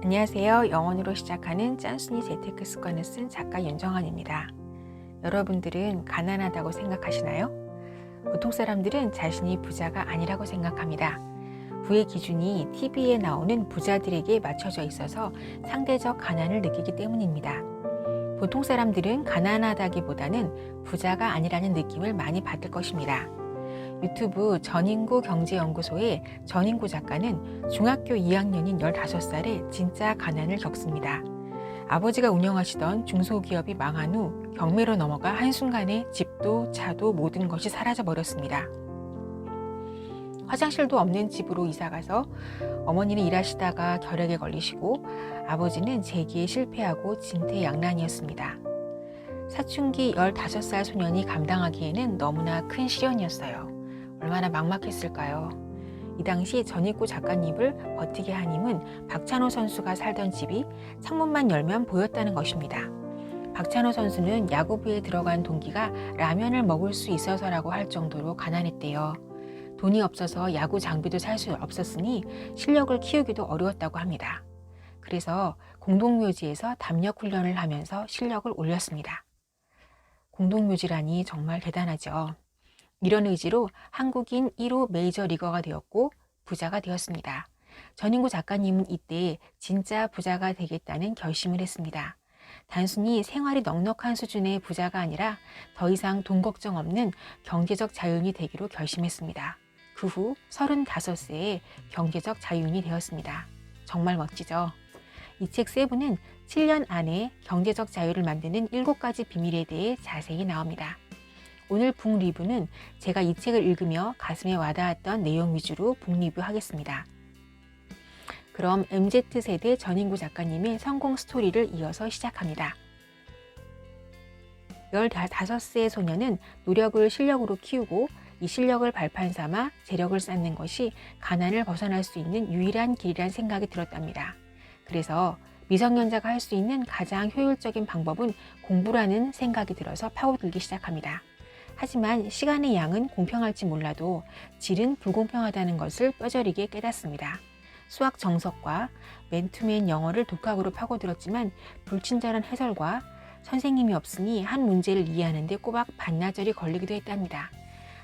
안녕하세요. 영어로 시작하는 짠순이 재테크 습관을 쓴 작가 윤정환입니다. 여러분들은 가난하다고 생각하시나요? 보통 사람들은 자신이 부자가 아니라고 생각합니다. 부의 기준이 TV에 나오는 부자들에게 맞춰져 있어서 상대적 가난을 느끼기 때문입니다. 보통 사람들은 가난하다기보다는 부자가 아니라는 느낌을 많이 받을 것입니다. 유튜브 전인구 경제연구소의 전인구 작가는 중학교 2학년인 15살에 진짜 가난을 겪습니다. 아버지가 운영하시던 중소기업이 망한 후 경매로 넘어가 한순간에 집도 차도 모든 것이 사라져 버렸습니다. 화장실도 없는 집으로 이사가서 어머니는 일하시다가 결핵에 걸리시고 아버지는 재기에 실패하고 진퇴양난이었습니다. 사춘기 15살 소년이 감당하기에는 너무나 큰 시련이었어요. 얼마나 막막했을까요? 이 당시 전익구 작가님을 버티게 한 힘은 박찬호 선수가 살던 집이 창문만 열면 보였다는 것입니다. 박찬호 선수는 야구부에 들어간 동기가 라면을 먹을 수 있어서라고 할 정도로 가난했대요. 돈이 없어서 야구 장비도 살 수 없었으니 실력을 키우기도 어려웠다고 합니다. 그래서 공동묘지에서 담력 훈련을 하면서 실력을 올렸습니다. 공동묘지라니 정말 대단하죠. 이런 의지로 한국인 1호 메이저리거가 되었고 부자가 되었습니다. 전인구 작가님은 이때 진짜 부자가 되겠다는 결심을 했습니다. 단순히 생활이 넉넉한 수준의 부자가 아니라 더 이상 돈 걱정 없는 경제적 자유인이 되기로 결심했습니다. 그 후 35세에 경제적 자유인이 되었습니다. 정말 멋지죠? 이 책 세부는 7년 안에 경제적 자유를 만드는 7가지 비밀에 대해 자세히 나옵니다. 오늘 북 리뷰는 제가 이 책을 읽으며 가슴에 와닿았던 내용 위주로 북 리뷰하겠습니다. 그럼 MZ세대 전인구 작가님의 성공 스토리를 이어서 시작합니다. 15세 소녀는 노력을 실력으로 키우고 이 실력을 발판 삼아 재력을 쌓는 것이 가난을 벗어날 수 있는 유일한 길이란 생각이 들었답니다. 그래서 미성년자가 할 수 있는 가장 효율적인 방법은 공부라는 생각이 들어서 파고들기 시작합니다. 하지만 시간의 양은 공평할지 몰라도 질은 불공평하다는 것을 뼈저리게 깨닫습니다. 수학 정석과 맨투맨 영어를 독학으로 파고들었지만 불친절한 해설과 선생님이 없으니 한 문제를 이해하는 데 꼬박 반나절이 걸리기도 했답니다.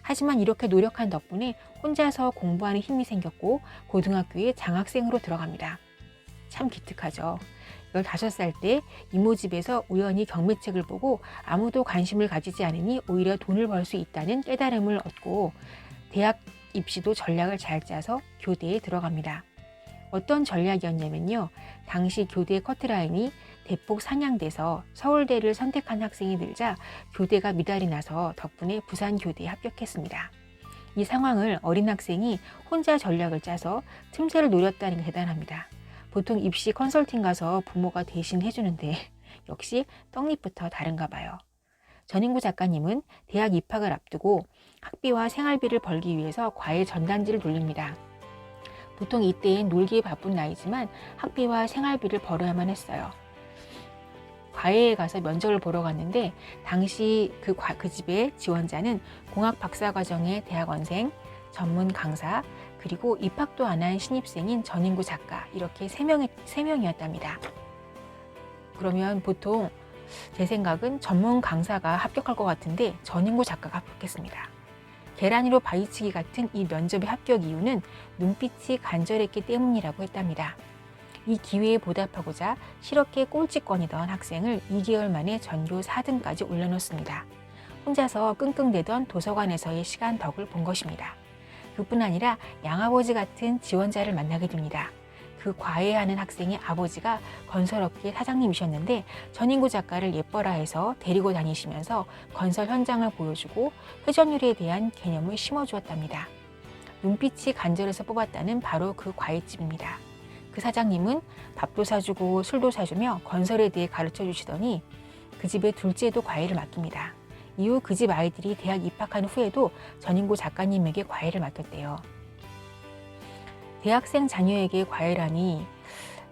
하지만 이렇게 노력한 덕분에 혼자서 공부하는 힘이 생겼고 고등학교에 장학생으로 들어갑니다. 참 기특하죠. 15살 때 이모 집에서 우연히 경매책을 보고 아무도 관심을 가지지 않으니 오히려 돈을 벌 수 있다는 깨달음을 얻고 대학 입시도 전략을 잘 짜서 교대에 들어갑니다. 어떤 전략이었냐면요. 당시 교대 커트라인이 대폭 상향돼서 서울대를 선택한 학생이 늘자 교대가 미달이 나서 덕분에 부산교대에 합격했습니다. 이 상황을 어린 학생이 혼자 전략을 짜서 틈새를 노렸다는 게 대단합니다. 보통 입시 컨설팅 가서 부모가 대신 해주는데 역시 떡잎부터 다른가 봐요. 전인구 작가님은 대학 입학을 앞두고 학비와 생활비를 벌기 위해서 과외 전단지를 돌립니다. 보통 이때엔 놀기에 바쁜 나이지만 학비와 생활비를 벌어야만 했어요. 과외에 가서 면접을 보러 갔는데 당시 그 집의 지원자는 공학 박사과정의 대학원생, 전문 강사, 그리고 입학도 안 한 신입생인 전인구 작가 이렇게 3명이었답니다. 그러면 보통 제 생각은 전문 강사가 합격할 것 같은데 전인구 작가가 합격했습니다. 계란으로 바위치기 같은 이 면접의 합격 이유는 눈빛이 간절했기 때문이라고 했답니다. 이 기회에 보답하고자 실업계 꼴찌권이던 학생을 2개월 만에 전교 4등까지 올려놓습니다. 혼자서 끙끙대던 도서관에서의 시간 덕을 본 것입니다. 그뿐 아니라 양아버지 같은 지원자를 만나게 됩니다. 그 과외하는 학생의 아버지가 건설업계 사장님이셨는데 전인구 작가를 예뻐라 해서 데리고 다니시면서 건설 현장을 보여주고 회전율에 대한 개념을 심어주었답니다. 눈빛이 간절해서 뽑았다는 바로 그 과외집입니다. 그 사장님은 밥도 사주고 술도 사주며 건설에 대해 가르쳐 주시더니 그 집의 둘째도 과외를 맡깁니다. 이후 그 집 아이들이 대학 입학한 후에도 전인구 작가님에게 과외를 맡겼대요. 대학생 자녀에게 과외라니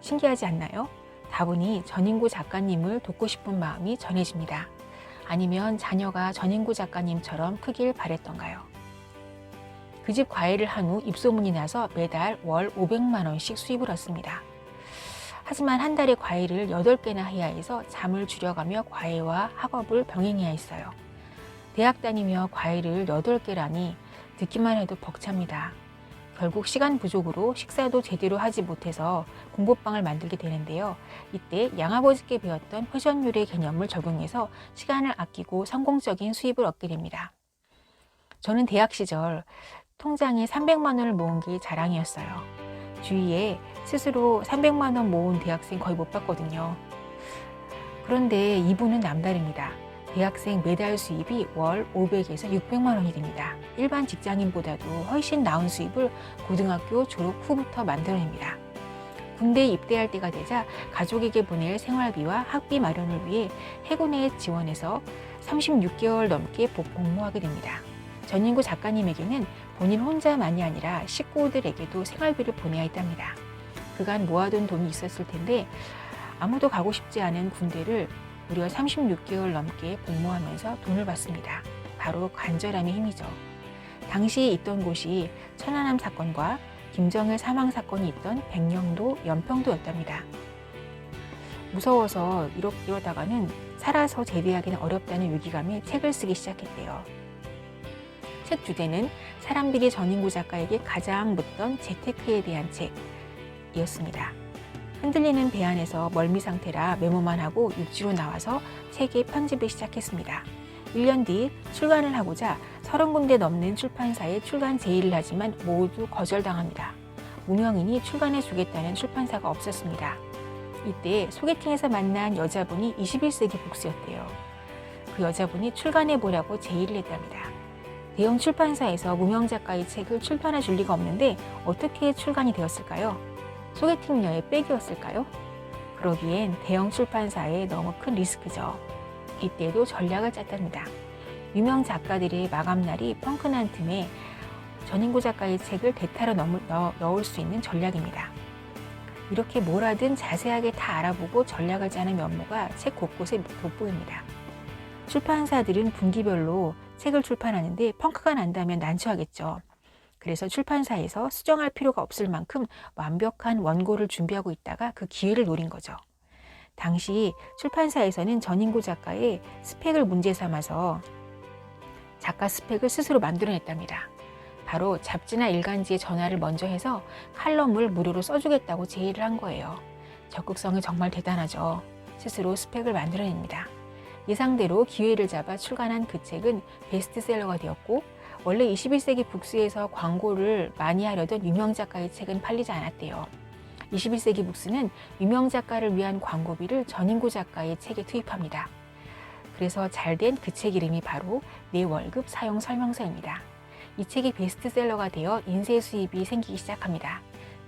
신기하지 않나요? 다분히 전인구 작가님을 돕고 싶은 마음이 전해집니다. 아니면 자녀가 전인구 작가님처럼 크길 바랬던가요? 그 집 과외를 한 후 입소문이 나서 매달 월 500만 원씩 수입을 얻습니다. 하지만 한 달에 과외를 8개나 해야 해서 잠을 줄여가며 과외와 학업을 병행해야 했어요. 대학 다니며 과외를 8개라니 듣기만 해도 벅찹니다. 결국 시간 부족으로 식사도 제대로 하지 못해서 공부방을 만들게 되는데요. 이때 양아버지께 배웠던 회전율의 개념을 적용해서 시간을 아끼고 성공적인 수입을 얻게 됩니다. 저는 대학 시절 통장에 300만 원을 모은 게 자랑이었어요. 주위에 스스로 300만 원 모은 대학생 거의 못 봤거든요. 그런데 이분은 남다릅니다. 대학생 매달 수입이 월 500에서 600만 원이 됩니다. 일반 직장인보다도 훨씬 나은 수입을 고등학교 졸업 후부터 만들어냅니다. 군대에 입대할 때가 되자 가족에게 보낼 생활비와 학비 마련을 위해 해군에 지원해서 36개월 넘게 복무하게 됩니다. 전인구 작가님에게는 본인 혼자만이 아니라 식구들에게도 생활비를 보내야 했답니다. 그간 모아둔 돈이 있었을 텐데 아무도 가고 싶지 않은 군대를 무려 36개월 넘게 복무하면서 돈을 받습니다. 바로 간절함의 힘이죠. 당시 있던 곳이 천안함 사건과 김정일 사망 사건이 있던 백령도, 연평도였답니다. 무서워서 이러다가는 살아서 제대하기는 어렵다는 위기감에 책을 쓰기 시작했대요. 책 주제는 사람들이 전인구 작가에게 가장 묻던 재테크에 대한 책이었습니다. 흔들리는 배 안에서 멀미 상태라 메모만 하고 육지로 나와서 책의 편집을 시작했습니다. 1년 뒤 출간을 하고자 30군데 넘는 출판사에 출간 제의를 하지만 모두 거절당합니다. 무명인이 출간해 주겠다는 출판사가 없었습니다. 이때 소개팅에서 만난 여자분이 21세기 북스였대요. 그 여자분이 출간해 보라고 제의를 했답니다. 대형 출판사에서 무명 작가의 책을 출판해 줄 리가 없는데 어떻게 출간이 되었을까요? 소개팅녀의 백이었을까요? 그러기엔 대형 출판사에 너무 큰 리스크죠. 이때도 전략을 짰답니다. 유명 작가들의 마감날이 펑크난 틈에 전인구 작가의 책을 대타로 넣을 수 있는 전략입니다. 이렇게 뭘 하든 자세하게 다 알아보고 전략을 짜는 면모가 책 곳곳에 돋보입니다. 출판사들은 분기별로 책을 출판하는데 펑크가 난다면 난처하겠죠. 그래서 출판사에서 수정할 필요가 없을 만큼 완벽한 원고를 준비하고 있다가 그 기회를 노린 거죠. 당시 출판사에서는 전인구 작가의 스펙을 문제 삼아서 작가 스펙을 스스로 만들어냈답니다. 바로 잡지나 일간지에 전화를 먼저 해서 칼럼을 무료로 써주겠다고 제의를 한 거예요. 적극성이 정말 대단하죠. 스스로 스펙을 만들어냅니다. 예상대로 기회를 잡아 출간한 그 책은 베스트셀러가 되었고 원래 21세기 북스에서 광고를 많이 하려던 유명 작가의 책은 팔리지 않았대요. 21세기 북스는 유명 작가를 위한 광고비를 전인구 작가의 책에 투입합니다. 그래서 잘된 그 책 이름이 바로 내 월급 사용 설명서입니다. 이 책이 베스트셀러가 되어 인쇄 수입이 생기기 시작합니다.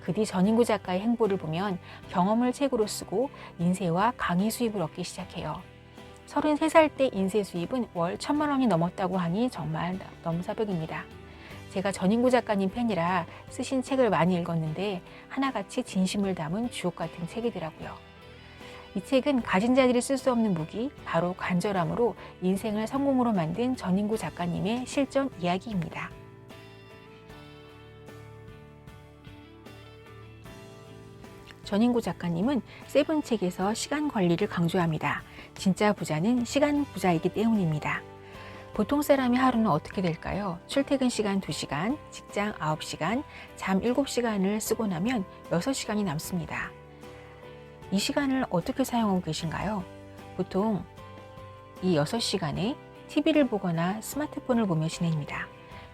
그 뒤 전인구 작가의 행보를 보면 경험을 책으로 쓰고 인쇄와 강의 수입을 얻기 시작해요. 33살 때 인쇄 수입은 월 1,000만 원이 넘었다고 하니 정말 넘사벽입니다. 제가 전인구 작가님 팬이라 쓰신 책을 많이 읽었는데 하나같이 진심을 담은 주옥 같은 책이더라고요. 이 책은 가진 자들이 쓸 수 없는 무기, 바로 간절함으로 인생을 성공으로 만든 전인구 작가님의 실전 이야기입니다. 전인구 작가님은 세븐책에서 시간 관리를 강조합니다. 진짜 부자는 시간 부자이기 때문입니다. 보통 사람의 하루는 어떻게 될까요? 출퇴근 시간 2시간, 직장 9시간, 잠 7시간을 쓰고 나면 6시간이 남습니다. 이 시간을 어떻게 사용하고 계신가요? 보통 이 6시간에 TV를 보거나 스마트폰을 보며 지냅니다.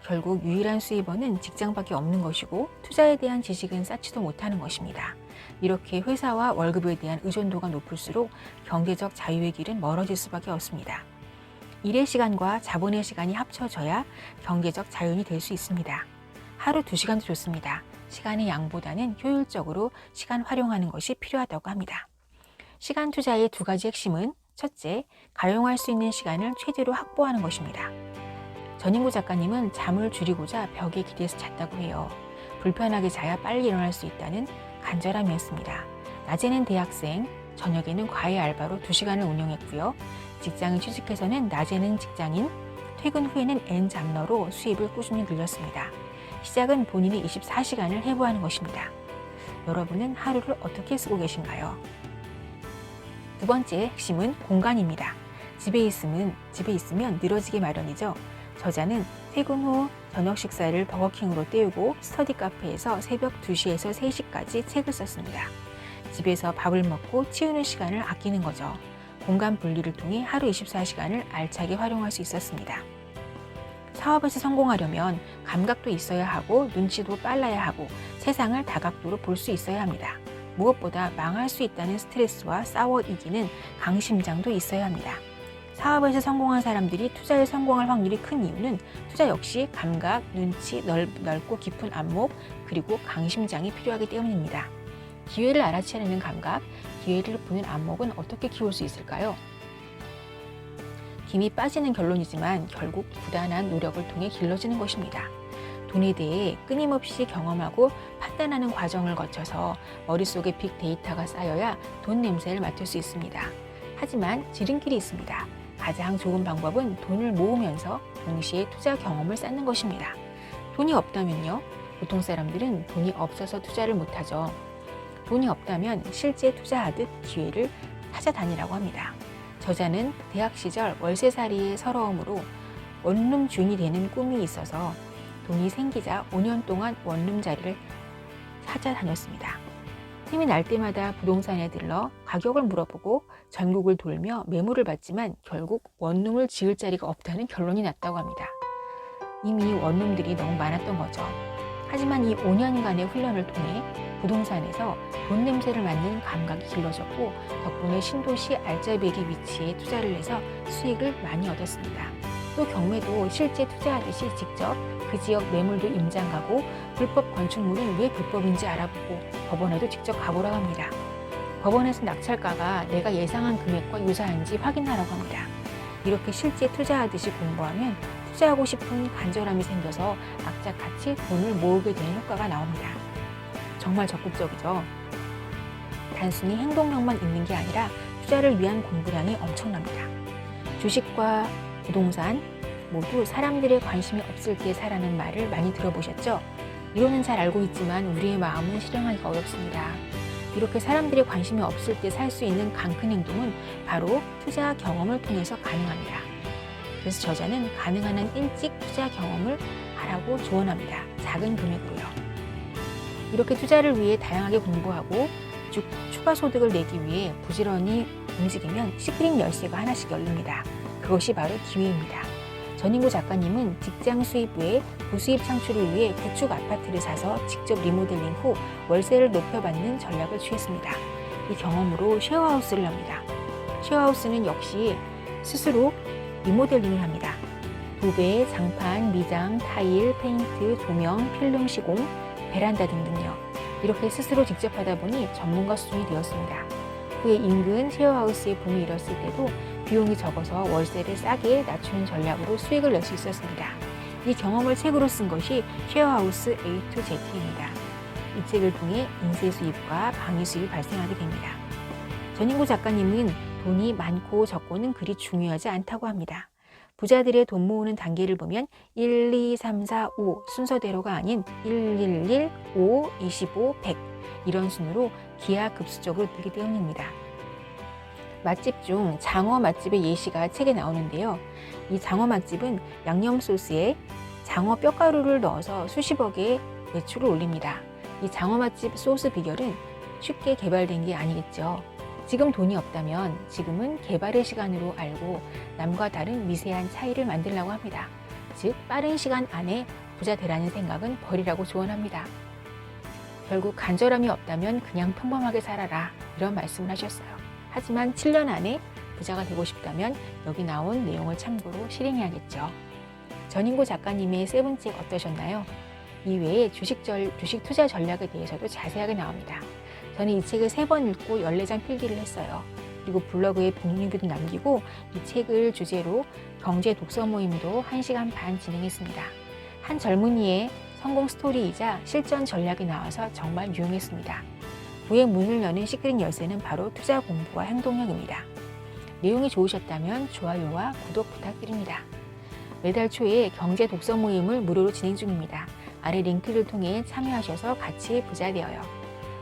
결국 유일한 수입원은 직장밖에 없는 것이고 투자에 대한 지식은 쌓지도 못하는 것입니다. 이렇게 회사와 월급에 대한 의존도가 높을수록 경제적 자유의 길은 멀어질 수밖에 없습니다. 일의 시간과 자본의 시간이 합쳐져야 경제적 자유인이 될 수 있습니다. 하루 2시간도 좋습니다. 시간의 양보다는 효율적으로 시간 활용하는 것이 필요하다고 합니다. 시간 투자의 2가지 핵심은 첫째, 가용할 수 있는 시간을 최대로 확보하는 것입니다. 전인구 작가님은 잠을 줄이고자 벽에 기대서 잤다고 해요. 불편하게 자야 빨리 일어날 수 있다는 간절함이었습니다. 낮에는 대학생, 저녁에는 과외 알바로 2시간을 운영했고요. 직장에 취직해서는 낮에는 직장인, 퇴근 후에는 N 잡러로 수입을 꾸준히 늘렸습니다. 시작은 본인이 24시간을 해부하는 것입니다. 여러분은 하루를 어떻게 쓰고 계신가요? 두 번째 핵심은 공간입니다. 집에 있으면 늘어지기 마련이죠. 저자는 퇴근 후 저녁 식사를 버거킹으로 때우고 스터디 카페에서 새벽 2시에서 3시까지 책을 썼습니다. 집에서 밥을 먹고 치우는 시간을 아끼는 거죠. 공간 분리를 통해 하루 24시간을 알차게 활용할 수 있었습니다. 사업에서 성공하려면 감각도 있어야 하고 눈치도 빨라야 하고 세상을 다각도로 볼 수 있어야 합니다. 무엇보다 망할 수 있다는 스트레스와 싸워 이기는 강심장도 있어야 합니다. 사업에서 성공한 사람들이 투자에 성공할 확률이 큰 이유는 투자 역시 감각, 눈치, 넓고 깊은 안목, 그리고 강심장이 필요하기 때문입니다. 기회를 알아채려는 감각, 기회를 보는 안목은 어떻게 키울 수 있을까요? 김이 빠지는 결론이지만 결국 부단한 노력을 통해 길러지는 것입니다. 돈에 대해 끊임없이 경험하고 판단하는 과정을 거쳐서 머릿속에 빅데이터가 쌓여야 돈 냄새를 맡을 수 있습니다. 하지만 지름길이 있습니다. 가장 좋은 방법은 돈을 모으면서 동시에 투자 경험을 쌓는 것입니다. 돈이 없다면요? 보통 사람들은 돈이 없어서 투자를 못하죠. 돈이 없다면 실제 투자하듯 기회를 찾아다니라고 합니다. 저자는 대학 시절 월세살이의 서러움으로 원룸 주인이 되는 꿈이 있어서 돈이 생기자 5년 동안 원룸 자리를 찾아다녔습니다. 틈이 날 때마다 부동산에 들러 가격을 물어보고 전국을 돌며 매물을 받지만 결국 원룸을 지을 자리가 없다는 결론이 났다고 합니다. 이미 원룸들이 너무 많았던 거죠. 하지만 이 5년간의 훈련을 통해 부동산에서 돈 냄새를 맡는 감각이 길러졌고 덕분에 신도시 알짜배기 위치에 투자를 해서 수익을 많이 얻었습니다. 또 경매도 실제 투자하듯이 직접 그 지역 매물도 임장 가고 불법 건축물은 왜 불법인지 알아보고 법원에도 직접 가보라고 합니다. 법원에서 낙찰가가 내가 예상한 금액과 유사한지 확인하라고 합니다. 이렇게 실제 투자하듯이 공부하면 투자하고 싶은 간절함이 생겨서 악착같이 돈을 모으게 되는 효과가 나옵니다. 정말 적극적이죠. 단순히 행동력만 있는 게 아니라 투자를 위한 공부량이 엄청납니다. 주식과 부동산 모두 사람들의 관심이 없을 때 사라는 말을 많이 들어보셨죠? 이론은 잘 알고 있지만 우리의 마음은 실행하기가 어렵습니다. 이렇게 사람들의 관심이 없을 때 살 수 있는 강큰 행동은 바로 투자 경험을 통해서 가능합니다. 그래서 저자는 가능한 한 일찍 투자 경험을 하라고 조언합니다. 작은 금액으로요. 이렇게 투자를 위해 다양하게 공부하고 추가 소득을 내기 위해 부지런히 움직이면 시크릿 열쇠가 하나씩 열립니다. 그것이 바로 기회입니다. 전인구 작가님은 직장 수입 외에 부수입 창출을 위해 구축 아파트를 사서 직접 리모델링 후 월세를 높여받는 전략을 취했습니다. 이 경험으로 쉐어하우스를 합니다. 쉐어하우스는 역시 스스로 리모델링을 합니다. 도배, 장판, 미장, 타일, 페인트, 조명, 필름 시공, 베란다 등등요. 이렇게 스스로 직접 하다 보니 전문가 수준이 되었습니다. 후에 인근 쉐어하우스의 붐이 일었을 때도 비용이 적어서 월세를 싸게 낮추는 전략으로 수익을 낼 수 있었습니다. 이 경험을 책으로 쓴 것이 쉐어하우스 A to Z입니다. 이 책을 통해 인세 수입과 방위 수입이 발생하게 됩니다. 전인구 작가님은 돈이 많고 적고는 그리 중요하지 않다고 합니다. 부자들의 돈 모으는 단계를 보면 1, 2, 3, 4, 5 순서대로가 아닌 111, 5, 25, 100 이런 순으로 기하급수적으로 늘기 때문입니다. 맛집 중 장어 맛집의 예시가 책에 나오는데요. 이 장어 맛집은 양념 소스에 장어 뼈가루를 넣어서 수십억의 매출을 올립니다. 이 장어 맛집 소스 비결은 쉽게 개발된 게 아니겠죠. 지금 돈이 없다면 지금은 개발의 시간으로 알고 남과 다른 미세한 차이를 만들려고 합니다. 즉 빠른 시간 안에 부자 되라는 생각은 버리라고 조언합니다. 결국 간절함이 없다면 그냥 평범하게 살아라 이런 말씀을 하셨어요. 하지만 7년 안에 부자가 되고 싶다면 여기 나온 내용을 참고로 실행해야겠죠. 전인구 작가님의 세븐책 어떠셨나요? 이외에 주식 투자 전략에 대해서도 자세하게 나옵니다. 저는 이 책을 3번 읽고 14장 필기를 했어요. 그리고 블로그에 복리뷰도 남기고 이 책을 주제로 경제 독서 모임도 1시간 반 진행했습니다. 한 젊은이의 성공 스토리이자 실전 전략이 나와서 정말 유용했습니다. 부의 문을 여는 시크릿 열쇠는 바로 투자 공부와 행동력입니다. 내용이 좋으셨다면 좋아요와 구독 부탁드립니다. 매달 초에 경제 독서 모임을 무료로 진행 중입니다. 아래 링크를 통해 참여하셔서 같이 부자 되어요.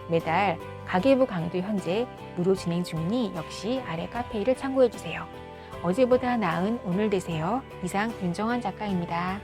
매달 가계부 강의도 현재 무료 진행 중이니 역시 아래 카페를 참고해주세요. 어제보다 나은 오늘 되세요. 이상 윤정환 작가입니다.